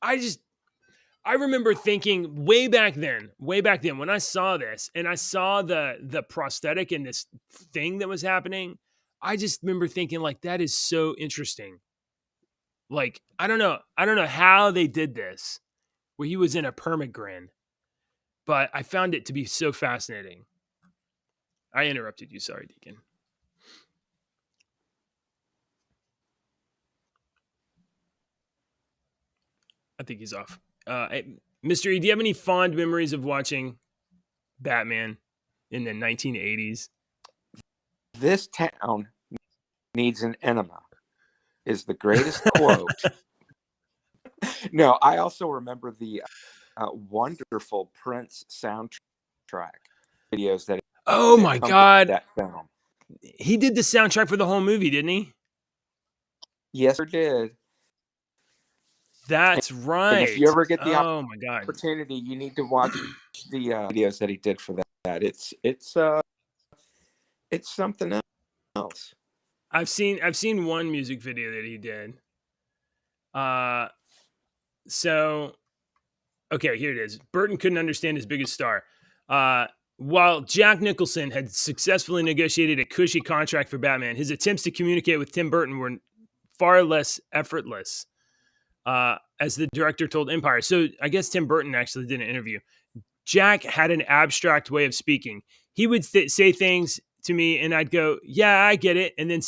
I remember thinking way back then when I saw this and I saw the prosthetic and this thing that was happening, I just remember thinking like, that is so interesting. Like, I don't know how they did this where he was in a permagrin, but I found it to be so fascinating. I interrupted you. Sorry, Deacon. I think he's off. Mr. E, do you have any fond memories of watching Batman in the 1980s? This town needs an enema is the greatest quote. No, I also remember the wonderful Prince soundtrack videos that. Oh my God! That film. He did the soundtrack for the whole movie, didn't he? Yes, he did. That's right. And if you ever get the oh my God opportunity, you need to watch the videos that he did for that. It's something else. I've seen one music video that he did. So okay, here it is. Burton couldn't understand his biggest star. While Jack Nicholson had successfully negotiated a cushy contract for Batman, his attempts to communicate with Tim Burton were far less effortless. As the director told Empire. So I guess Tim Burton actually did an interview. Jack had an abstract way of speaking. He would say things to me and I'd go, yeah, I get it. And then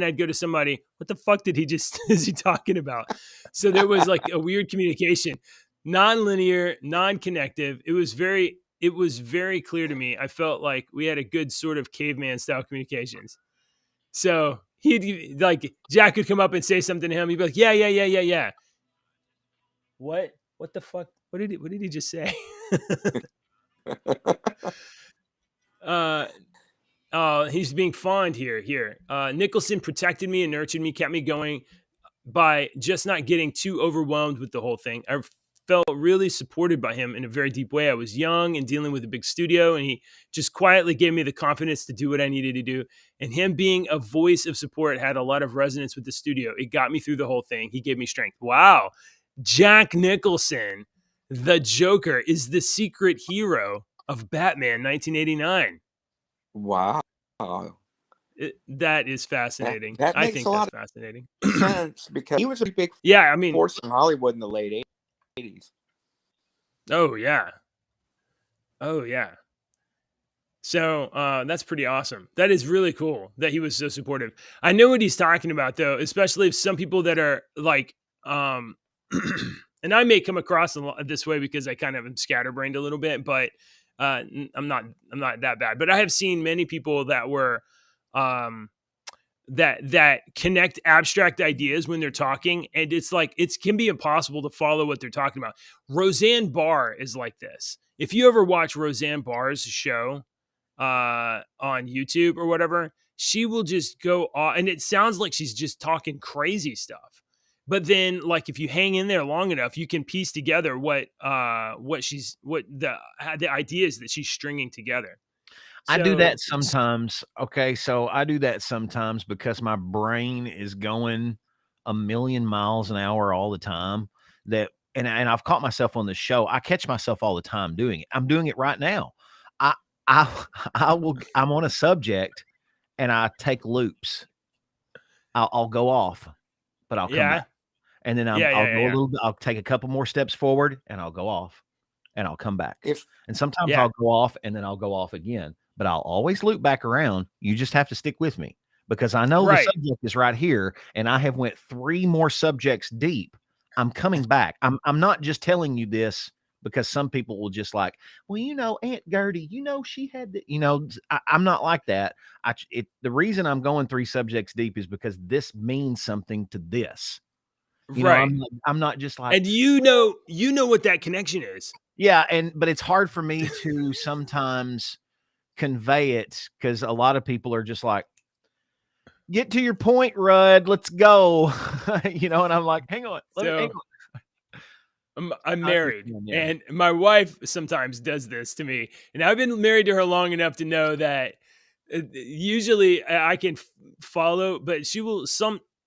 I'd go to somebody, what the fuck is he talking about? So there was like a weird communication, non-linear, non-connective. It was very clear to me. I felt like we had a good sort of caveman style communications. So he'd like, Jack would come up and say something to him. He'd be like, yeah. What the fuck? What did he just say? He's being fond here. Nicholson protected me and nurtured me, kept me going by just not getting too overwhelmed with the whole thing. I felt really supported by him in a very deep way. I was young and dealing with a big studio, and he just quietly gave me the confidence to do what I needed to do. And him being a voice of support had a lot of resonance with the studio. It got me through the whole thing. He gave me strength. Wow. Jack Nicholson, the Joker, is the secret hero of Batman 1989. Wow. That is fascinating. That I makes think a lot that's fascinating. of sense because he was a big force in Hollywood in the late 80s. Oh, yeah. So that's pretty awesome. That is really cool that he was so supportive. I know what he's talking about, though, especially if some people that are like and I may come across this way because I kind of am scatterbrained a little bit, but I'm not that bad. But I have seen many people that were um, that connect abstract ideas when they're talking, and it's like it can be impossible to follow what they're talking about. Roseanne Barr is like this. If you ever watch Roseanne Barr's show on YouTube or whatever, she will just go off, and it sounds like she's just talking crazy stuff. But then, like, if you hang in there long enough, you can piece together what the ideas that she's stringing together. I do that So sometimes. Okay, so I do that sometimes because my brain is going a million miles an hour all the time. That and I've caught myself on the show. I catch myself all the time doing it. I'm doing it right now. I I I'm on a subject and I take loops. I'll go off, but I'll come yeah, back. And then yeah, I'll yeah, yeah, go a yeah. little bit, I'll take a couple more steps forward and I'll go off and I'll come back. If And sometimes Yeah. I'll go off and then I'll go off again, but I'll always loop back around. You just have to stick with me because I know the Right. subject is right here and I have went 3 more subjects deep. I'm coming back. I'm not just telling you this because some people will just like, well, Aunt Gertie, she had the, I'm not like that. The reason I'm going 3 subjects deep is because this means something to this. Right. I'm not just like, And you know what that connection is. yeah, but it's hard for me to sometimes convey it because a lot of people are just like, get to your point, Rudd, let's go. And I'm like, hang on, hang So on. I'm I married, understand, yeah. and my wife sometimes does this to me, and I've been married to her long enough to know that usually I can follow, but she will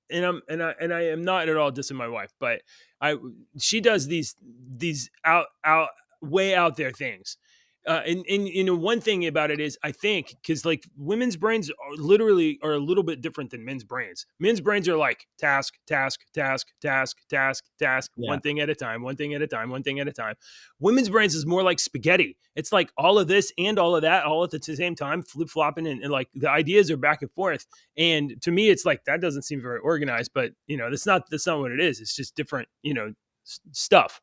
and I am not at all dissing my wife, but she does these out way out there things. And one thing about it is I think because like women's brains are a little bit different than men's brains. Men's brains are like task, task, task, task, task, task, Yeah. one thing at a time, one thing at a time, one thing at a time. Women's brains is more like spaghetti. It's like all of this and all of that all at the same time, flip flopping, and like the ideas are back and forth. And to me, it's like that doesn't seem very organized, but that's not what it is. It's just different, stuff.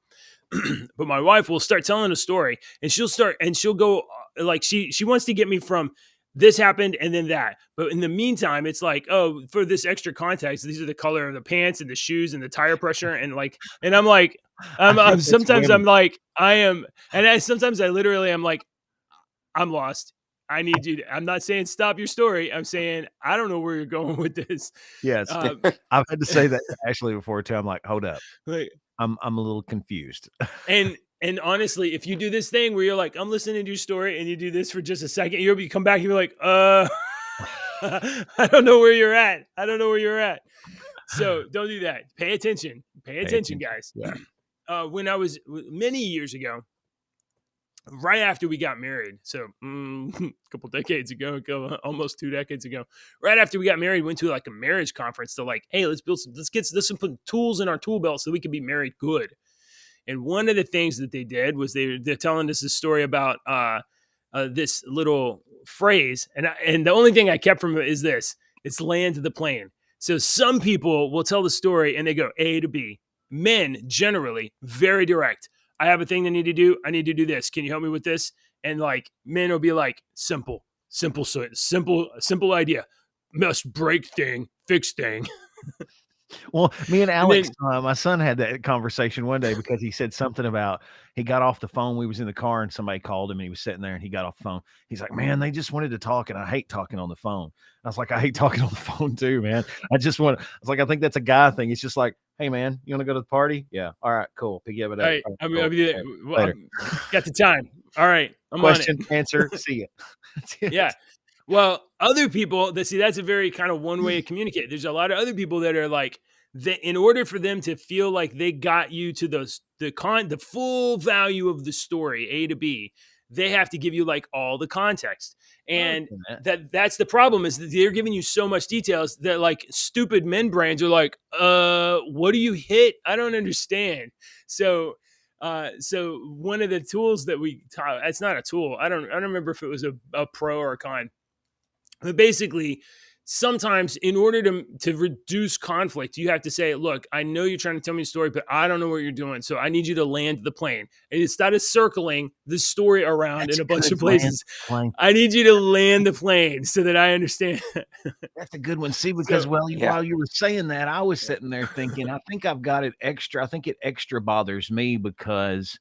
But my wife will start telling a story, and she'll go like she wants to get me from this happened and then that. But in the meantime, it's like, oh, for this extra context, these are the color of the pants and the shoes and the tire pressure, and I'm like, I I'm guess it's sometimes I'm women. like I am, and sometimes I literally am like, I'm lost. I need you. I'm not saying stop your story. I'm saying I don't know where you're going with this. Yes. I've had to say that to Ashley before too. I'm like, hold up. Like, I'm a little confused. and honestly, if you do this thing where you're like, I'm listening to your story, and you do this for just a second, you'll come back and you're like, I don't know where you're at. I don't know where you're at. So don't do that. Pay attention. Pay attention, guys. Yeah. When I was many years ago, right after we got married, so a couple decades ago, almost 2 decades ago, right after we got married, we went to like a marriage conference to like, hey, let's get some tools in our tool belt so we can be married good. And one of the things that they did was they're telling us a story about this little phrase, and the only thing I kept from it is this: it's land to the plane. So some people will tell the story and they go A to B. Men generally very direct. I have a thing I need to do. I need to do this. Can you help me with this? And like men will be like simple idea. Must break thing, fix thing. Well, me and Alex, then, my son had that conversation one day because he said something about he got off the phone. We was in the car and somebody called him and he was sitting there and he got off the phone. He's like, man, they just wanted to talk and I hate talking on the phone. I was like, I hate talking on the phone too, man. I was like, I think that's a guy thing. It's just like, hey, man, you want to go to the party? Yeah. All right, cool. Pick you up at all right, cool. I'll got the time. All right, I'm Question, on it. answer, see it. Yeah. Well, other people that's a very kind of one way to communicate. There's a lot of other people that are like that in order for them to feel like they got you to the full value of the story A to B, they have to give you like all the context. And that's the problem is that they're giving you so much details that like stupid men brains are like, what do you hit? I don't understand. So one of the tools that we taught, it's not a tool. I don't remember if it was a pro or a con. But basically, sometimes in order to reduce conflict, you have to say, look, I know you're trying to tell me a story, but I don't know what you're doing. So I need you to land the plane. And instead of circling the story around That's in a bunch good, of places, Lance. I need you to land the plane so that I understand. That's a good one. See, because So, while Yeah. you were saying that, I was sitting there thinking, I think I've got it extra. I think it extra bothers me because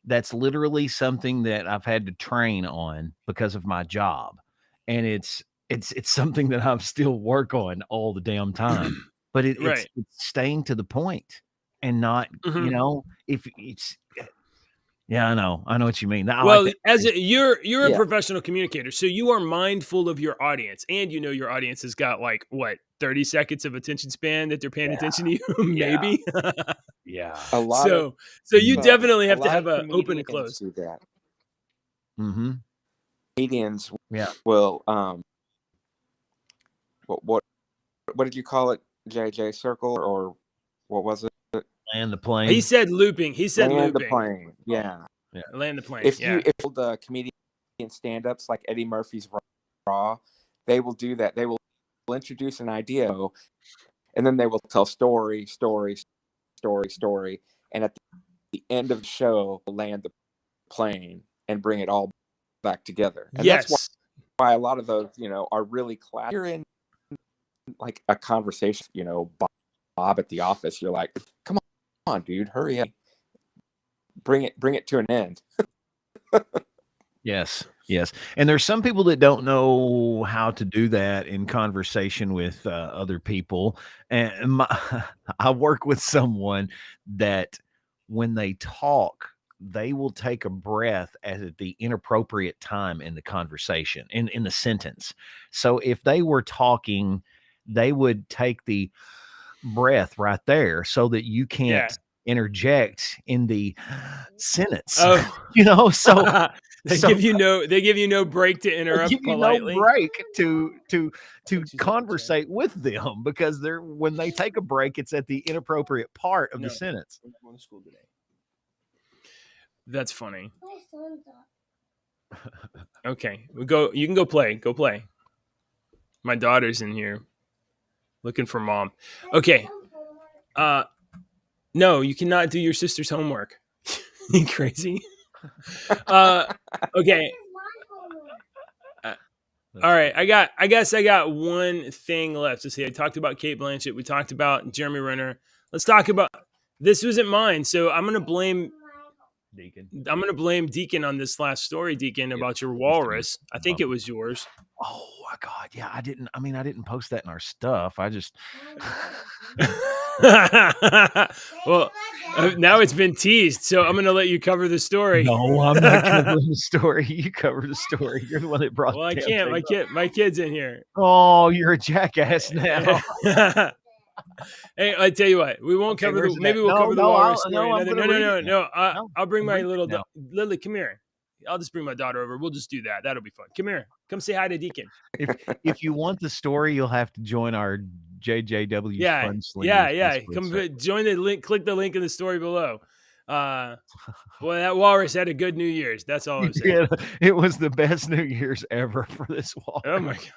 that's literally something that I've had to train on because of my job. And it's something that I'm still work on all the damn time. But it's right. staying to the point and not, Mhm. if it's yeah, I know what you mean. I like Well, that as phrase. you're a Yeah. professional communicator, so you are mindful of your audience, and your audience has got like what 30 seconds of attention span that they're paying Yeah, attention to you, yeah, maybe. yeah. A lot of So you definitely a have to lot have of a open and comedians close. do that. Mhm. Comedians Yeah. will what what did you call it? JJ circle or what was it? Land the He plane. said looping. He said Land the looping. plane. Yeah. Yeah. Land the plane. If Yeah. the comedian stand-ups like Eddie Murphy's Raw, they will do that. They will introduce an idea and then they will tell story, and at the end of the show, land the plane and bring it all back together. And that's Yes. why a lot of those, are really classic. You're in like a conversation, Bob at the office. You're like, come on, dude, hurry up, bring it to an end. Yes. Yes. And there's some people that don't know how to do that in conversation with other people. And I work with someone that when they talk, they will take a breath at the inappropriate time in the conversation, in the sentence. So if they were talking, they would take the breath right there so that you Yeah. can't interject in the sentence. Oh. So They so give you no break to they give interrupt you no politely. break to Thanks, you said the chair. conversate with them because when they take a break, it's at the inappropriate part of the No, sentence. we're not going to school today. That's funny. Okay, you can go play. Go play. My daughter's in here looking for mom. Okay. No, you cannot do your sister's homework. You crazy? Okay. All right. I guess I got one thing left to say. I talked about Kate Blanchett. We talked about Jeremy Renner. Let's talk about this. Wasn't mine, so I'm gonna blame Deacon. Deacon on this last story, Deacon, about your Just a minute. walrus. I think it was yours. Oh my God. Yeah, I didn't post that in our stuff. I just Well, now it's been teased, so I'm gonna let you cover the story. No, I'm not covering the story. You cover the story. You're the one that brought Well, I the damn can't. thing up. My kid's in here. Oh, you're a jackass now. Hey, I tell you what, we won't Okay, cover where's the. it at? Maybe we'll No, cover the no, walrus story. no, I'm Another. gonna read it now. No. No, I'll bring I'm my reading it little now. Lily. Come here. I'll just bring my daughter over. We'll just do that. That'll be fun. Come here. Come say hi to Deacon. If you want the story, you'll have to join our JJW Yeah, FUNSLINGERS yeah. Facebook Come server. join the link. Click the link in the story below. Boy, that walrus had a good New Year's. That's all I'm saying. Yeah, it was the best New Year's ever for this walrus. Oh my god.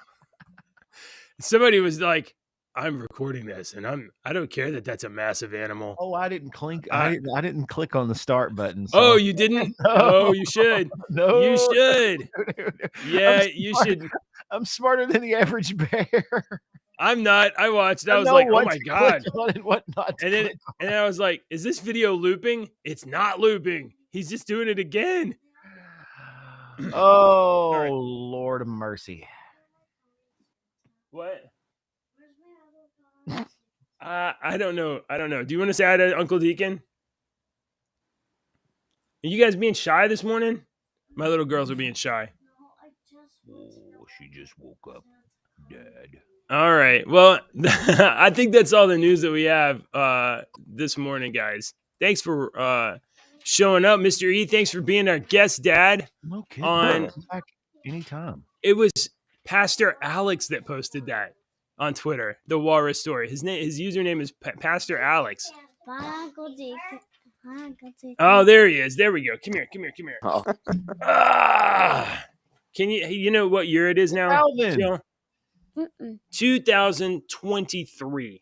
Somebody was like, "I'm recording this, and I don't care that that's a massive animal." Oh, I didn't click on the start button. Oh, So you didn't? no, Oh, you should. no, You should. no. Yeah, you should. I'm smarter than the average bear. I'm not. I watched. I I was know like, "Oh what my to click god!" on and what not to And then click on. and then I was like, "Is this video looping?" It's not looping. He's just doing it again. Oh, All right. Lord of mercy. What? I don't know. Do you want to say hi to Uncle Deacon? Are you guys being shy this morning? My little girls are being shy. Oh, she just woke up, Dad. All right. Well, I think that's all the news that we have this morning, guys. Thanks for showing up, Mr. E. Thanks for being our guest, Dad. No kidding. On Come back anytime. It was Pastor Alex that posted that on Twitter, the walrus story. His username is Pastor Alex. Oh, there he is. There we go. Come here. Oh. Can you know what year it is now? Alvin. Jill? Mm-mm. 2023.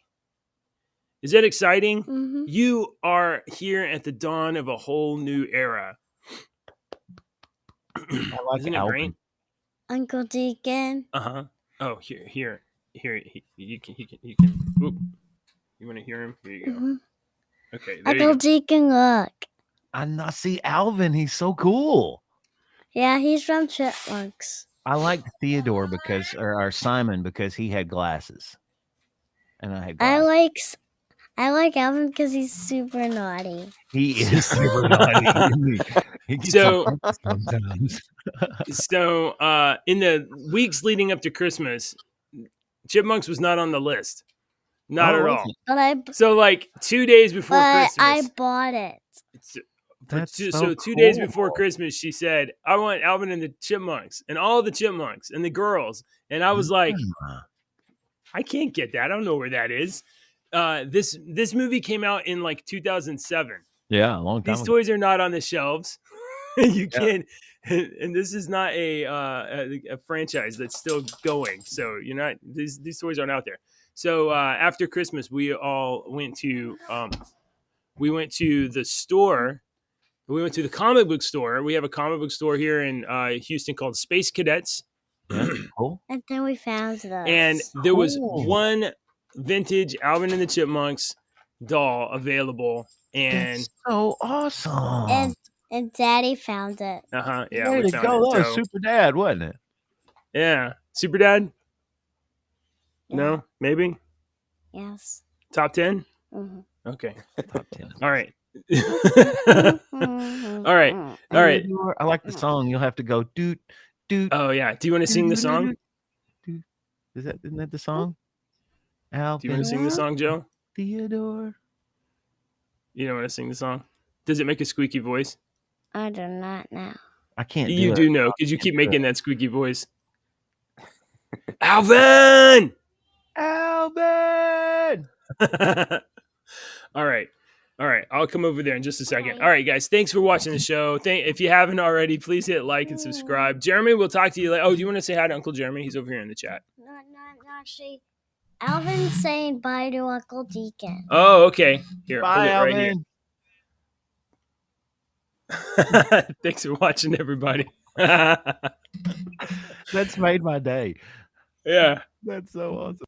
Is that exciting? Mm-hmm. You are here at the dawn of a whole new era. I like Isn't it Alvin. great? Uncle Deacon. Uh-huh. Oh, here. You can. Whoop. You want to hear him? Here you go. Mm-hmm. Okay, there you Uncle go. Deacon, look. I see Alvin. He's so cool. Yeah, he's from Chipmunks. I liked Theodore or Simon because he had glasses, and I had glasses. I like Alvin because he's super naughty. He is super naughty. Isn't he? He gets So- on purpose sometimes. So, in the weeks leading up to Christmas, Chipmunks was not on the list. Not at all. But So, like 2 days before I Christmas. bought it. That's So so 2 days before cool. Christmas, she said, "I want Alvin and the Chipmunks and all the Chipmunks and the girls." And I was like, "I can't get that. I don't know where that is." This movie came out in like 2007. Yeah, a long time These ago. toys are not on the shelves. You can't, and this is not a franchise that's still going. So you're not these toys aren't out there. So after Christmas, we all went to the store. We went to the comic book store. We have a comic book store here in Houston called Space Cadets. Yeah, cool. And then we found this. And there was Cool. one vintage Alvin and the Chipmunks doll available. And That's so awesome. And Daddy found it. yeah, Way we to found go. it. That was So, Super Dad, wasn't it? yeah. Super Dad? Yeah. No? Maybe? Yes. Top 10? Mm-hmm. Okay. Top 10. All right. Mm-hmm. All right. All right. I like the song. You'll have to go doot, doot. Oh, yeah. Do you want to sing the song? Isn't that the song? Do you want Alvin, to sing the song, Joe? Theodore. You don't want to sing the song? Does it make a squeaky voice? I do not know. I can't do You it. do know because you keep making that squeaky voice. Alvin! Alvin! All right. All right. I'll come over there in just a second. Okay. All right, guys. Thanks for watching the show. If you haven't already, please hit like and subscribe. Jeremy, we'll talk to you later. Oh, do you want to say hi to Uncle Jeremy? He's over here in the chat. Not actually. Alvin's saying bye to Uncle Deacon. Oh, okay. Here, Bye, hold it right Alvin. here. Thanks for watching, everybody. That's made my day. Yeah. That's so awesome.